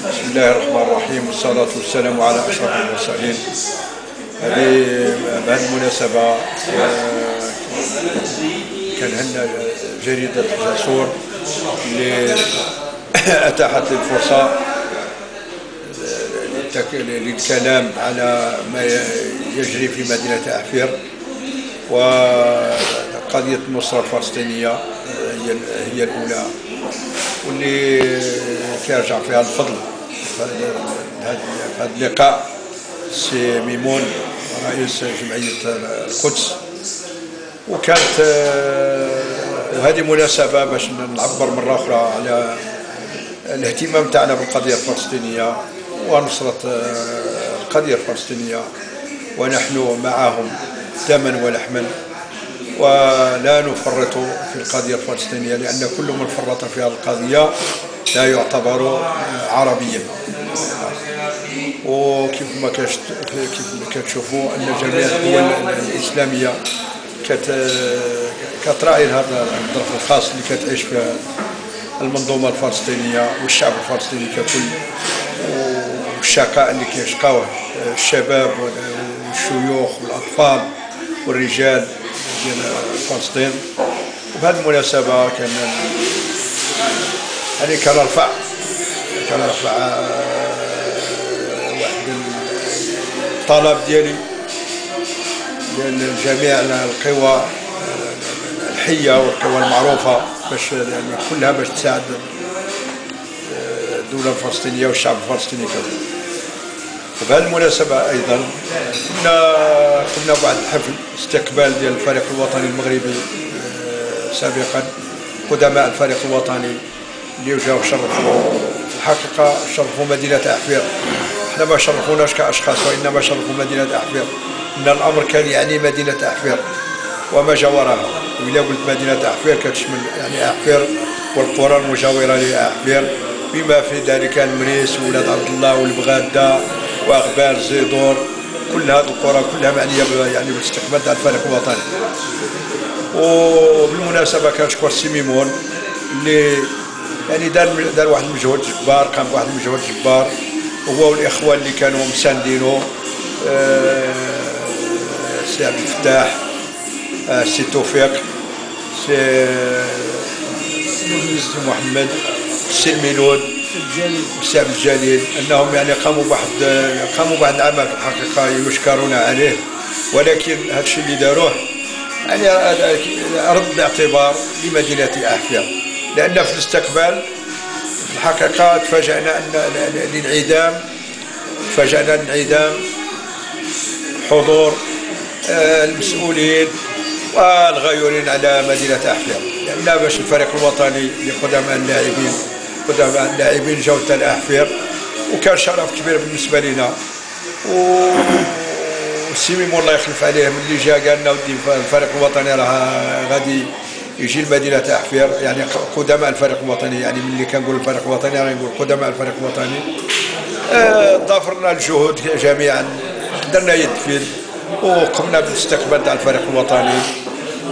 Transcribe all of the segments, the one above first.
بسم الله الرحمن الرحيم والصلاة والسلام على أشرف المرسلين. بهذه المناسبة كان عندنا جريدة الجسور اللي أتاحت الفرصة للكلام على ما يجري في مدينة أحفير وقضية النصرة الفلسطينية هي الأولى واللي كيرجع فيها الفضل هذا اللقاء سي ميمون رئيس جمعية القدس. وكانت وهذه مناسبة باش نعبر مرة أخرى على الاهتمام تاعنا بالقضية الفلسطينية ونصرة القضية الفلسطينية، ونحن معهم دما ولحما ولا نفرط في القضية الفلسطينية، لأن كل من فرط في هذه القضية لا يعتبر عربيا. وكيف ما كتشوفوا أن جميع الدول الإسلامية كتراعي هذا الظرف الخاص اللي كتعيش فيه المنظومة الفلسطينية والشعب الفلسطيني ككل، والشقاء اللي كيشقاوه الشباب والشيوخ والأطفال والرجال ديال فلسطين. وبهذه المناسبة كان رفع واحد الطلب ديال جميع القوى الحية والقوى المعروفة باش كلها باش تساعد الدولة الفلسطينية والشعب الفلسطيني كذا. وبهذه المناسبة أيضا قمنا بعد حفل استقبال ديال الفريق الوطني المغربي سابقا، قدماء الفريق الوطني اللي جاوا شرفوا في الحقيقة شرفوا مدينة أحفير. احنا ما شرفوناش كأشخاص وإنما شرفوا مدينة أحفير، إن الأمر كان يعني مدينة أحفير وما جاورها. وإلا قلت مدينة أحفير كتشمل يعني أحفير والقرى المجاورة لأحفير بما في ذلك المريس وولاد عبد الله والبغادة وأغبال زيدور، كل هذه القرى كلها معنية يعني بالاستقبال تاع الفريق الوطني. وبالمناسبة كنشكر سي ميمون اللي يعني دار واحد المجهود جبار، قام بواحد المجهود جبار هو والإخوة اللي كانوا مساندينه، سي عبد الفتاح، سي توفيق، سي محمد، سي الميلود، سي عبد الجليل، انهم يعني قاموا بواحد العمل في الحقيقه يشكرون عليه. ولكن هذا الشيء اللي داروه يعني رد الاعتبار لمدينه احفير، لان في الاستقبال في الحقيقه تفاجأنا لانعدام حضور المسؤولين والغيورين على مدينة أحفير، لأن باش الفريق الوطني لقدماء اللاعبين جاو حتى لأحفير، وكان شرف كبير بالنسبة لنا. والسي ميمون الله يخلف عليه ملي جا قال لنا ودي الفريق الوطني راه غادي يجي لمدينة أحفير، يعني قدماء الفريق الوطني، يعني ملي كنقول الفريق الوطني راه نقول قدماء الفريق الوطني. ضافرنا الجهود جميعا، درنا يد في يد وقمنا بالاستقبال تاع الفريق الوطني،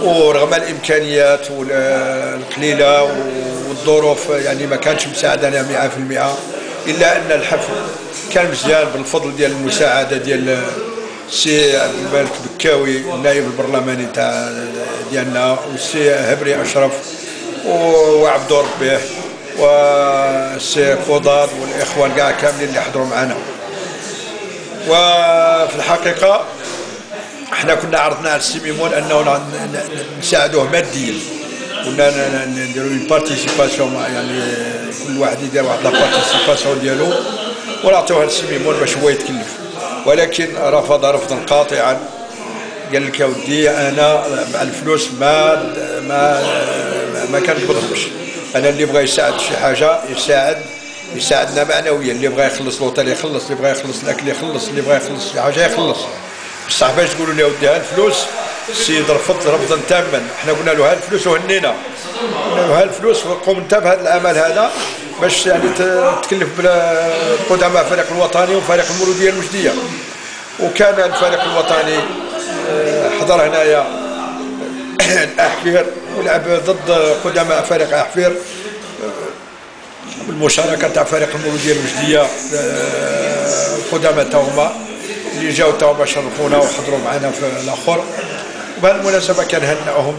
ورغم الامكانيات القليله والظروف يعني ما كانتش مساعدنا 100%، الا ان الحفل كان مزيان بالفضل ديال المساعده ديال السي عبد الملك بكاوي النائب البرلماني تاع ديالنا، والسي هبري اشرف وعبد ربيه والسي قضاد والاخوان كاع كاملين اللي حضروا معنا. وفي الحقيقه احنا كنا عرضنا على السي ميمون انه نساعدوه ماديا، كنا نديروا اون بارتيسيباسيون، يعني كل واحد يدير واحد لا بارتيسيباسيون ديالو ونعطيوها للسي ميمون باش هو يتكلف، ولكن رفض رفضا قاطعا. قال لك يا ودي انا مع الفلوس ما كنقبضهمش، انا اللي بغى يساعد شي حاجه يساعدنا معنويا، اللي بغى يخلص لوطيل يخلص، اللي بغى يخلص الاكل يخلص، اللي بغى يخلص شي حاجه يخلص. بصح باش تقولوا لي ودي هالفلوس، السيد رفض رفضا تاما. احنا قلنا له هالفلوس وهنينا، قلنا له هالفلوس وقوم انت بهذا العمل هذا باش يعني تكلف بقدماء الفريق الوطني وفريق المولوديه المجديه. وكان الفريق الوطني حضر هنايا أحفير ولعب ضد قدماء فريق أحفير بالمشاركه تاع فريق المولوديه الوجديه القدامى تاهما اللي جاو تاهما شرفونا وحضروا معنا في الاخر. وبهالمناسبه كنهنئهم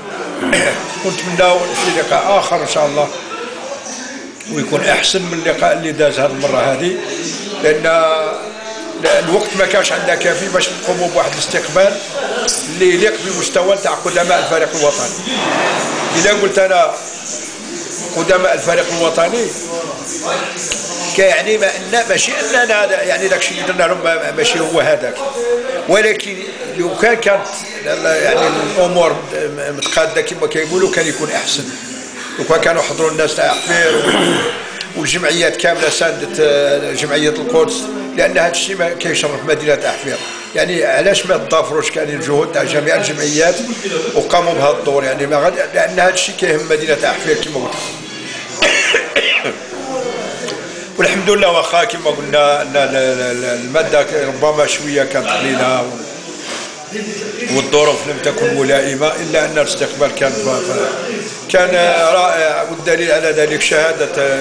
ونتمناو في لقاء اخر ان شاء الله ويكون احسن من اللقاء اللي داز هذه المره هذه، لان الوقت ما كانش عندنا كافي باش نقوموا بواحد الاستقبال اللي يليق بمستوى تاع قدماء الفريق الوطني. اذا قلت انا قدماء الفريق الوطني كيعني ماشي اننا يعني داك الشيء اللي درنا لهم ماشي هو هذاك، ولكن لو كانت يعني الامور متقاده كما كيقولوا كان يكون احسن. لو كانوا حضروا الناس تاع عفير والجمعيات كامله ساندت جمعيه القدس، لان هذا الشيء ما كيشرف مدينه عفير. يعني علاش ما تضافروش كان الجهود تاع جميع الجمعيات وقاموا بهذا الدور، يعني ما غادي، لان هذا الشيء كيهم مدينه عفير كما قلت. والحمد لله واخا كما قلنا ان الماده ربما شويه كانت قليله والظروف لم تكن ملائمه، الا ان الاستقبال كان رائع. والدليل على ذلك شهاده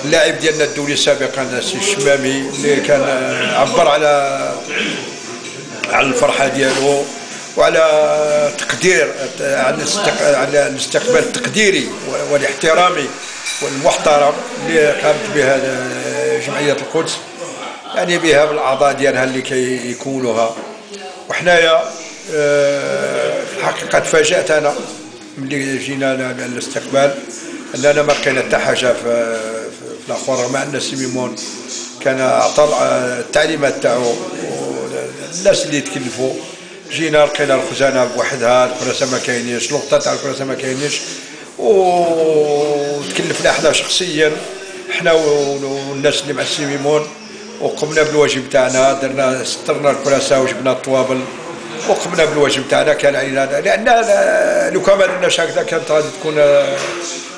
اللاعب ديالنا الدولي سابقا السي الشمامي اللي كان عبر على الفرحه ديالو وعلى تقدير على الاستقبال التقديري والاحترامي والمحترم اللي قامت به جمعيه القدس، يعني بها بالاعضاء ديالها اللي كيكونوها. وحنايا في الحقيقه تفاجات انا ملي جينا للاستقبال اننا ما لقينا حتى حاجه في الاخر، رغم ان سي ميمون كان عطى التعليمات تاعو الناس اللي تكلفوا. جينا لقينا الخزانه بوحدها، الكراسه ما كاينينش، اللقطه تاع الكراسه ما كاينينش، وتكلفنا حنا شخصيا حنا والناس اللي مع السي ميمون، وقمنا بالواجب تاعنا، درنا سترنا الكراسه وجبنا الطوابل وقمنا بالواجب تاعنا. كان علينا، لان لو كان ما درناش هكذا كانت غادي تكون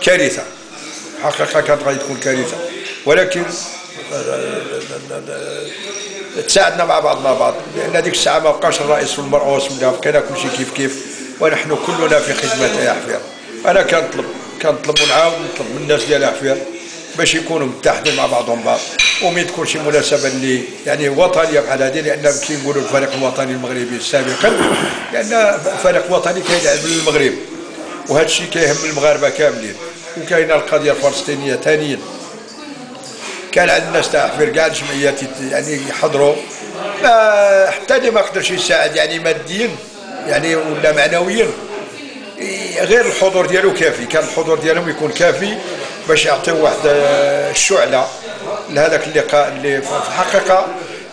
كارثه، حقيقه كانت غادي تكون كارثه. ولكن تساعدنا مع بعض، لان هذيك الساعه ما بقاش الرئيس والمرؤوس ولا بقينا كلشي كيف ونحن كلنا في خدمه عفير. انا كنطلب ونعاود نطلب من الناس ديال عفير باش يكونوا متحدين مع بعضهم وما تكون شي مناسبه اللي يعني وطنيه بحال هذه، لان كيقولوا الفريق الوطني المغربي سابقا، لان فريق وطني كيلعب للمغرب وهذا الشيء كيهم المغاربه كاملين. وكاينه القضيه الفلسطينيه ثانيا، كان عند الناس تاع عفير كاع الجمعيات يعني يحضروا، حتى اللي ما قدرش يساعد يعني ماديا يعني ولا معنويا، غير الحضور ديالو كافي، كان الحضور ديالهم يكون كافي باش يعطيو واحد الشعله لهذاك اللقاء اللي في الحقيقه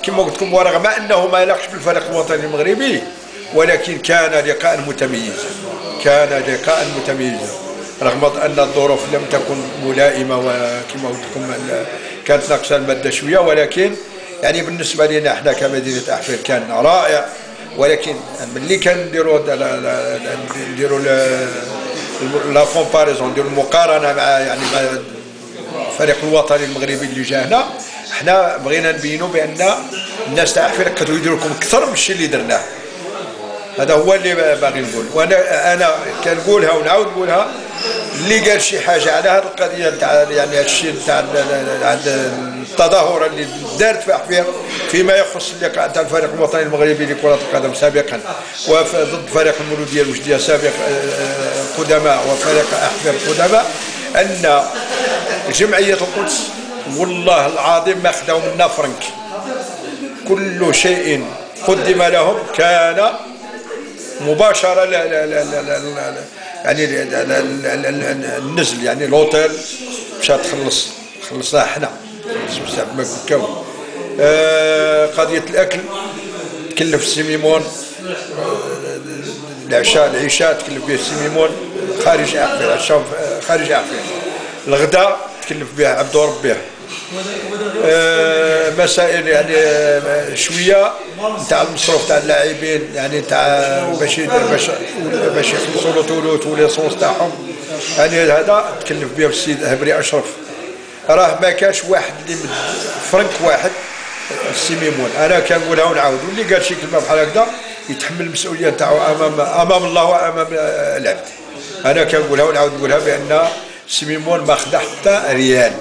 كما قلت لكم، ورغم انه ما يليقش بالفريق الوطني المغربي، ولكن كان لقاء متميزا، رغم ان الظروف لم تكن ملائمه وكما قلت لكم كانت ناقصه الماده شويه، ولكن يعني بالنسبه لنا احنا كمدينه عفير كان رائع. ولكن ملي كنديروا لا كومباريزون، نديروا المقارنه مع يعني مع الفريق الوطني المغربي اللي جانا، احنا بغينا نبينوا بان الناس تاع عفير قدروا يديروا لكم اكثر من الشيء اللي درناه. هذا هو اللي باغي نقول، وانا كنقولها ونعاود نقولها، اللي قال شي حاجه على هذه القضيه تاع يعني هذا الشيء تاع التظاهره اللي دارت في عفير فيما يخص اللقاء تاع الفريق الوطني المغربي لكره القدم سابقا وضد فريق المولوديه الوجديه سابق قدماء وفريق عفير قدماء، ان جمعيه القدس والله العظيم ما خداو منا فرنك، كل شيء قدم لهم كان مباشره يعني النزل، يعني لوطيل مشات خلصناه حنا ما كاو. قضيه الاكل تكلف السي ميمون، العشاء تكلف به السي ميمون خارج عفير، الشوف خارج عفير، الغداء تكلف به عبد ربه. مسائل يعني شويه نتاع المصروف تاع اللاعبين، يعني تاع باش يخلصوا لوطولوت وليسونس تاعهم، يعني هذا تكلف به السيد هبري اشرف. راه ما كانش واحد اللي فرنك واحد السي ميمون. انا كنقولها ونعاود، واللي قال شي كلمه بحال هكذا يتحمل المسؤوليه تاعو امام الله وامام العبد. انا كنقولها ونعاود نقولها بان سميمون ما خدا حتى ريال.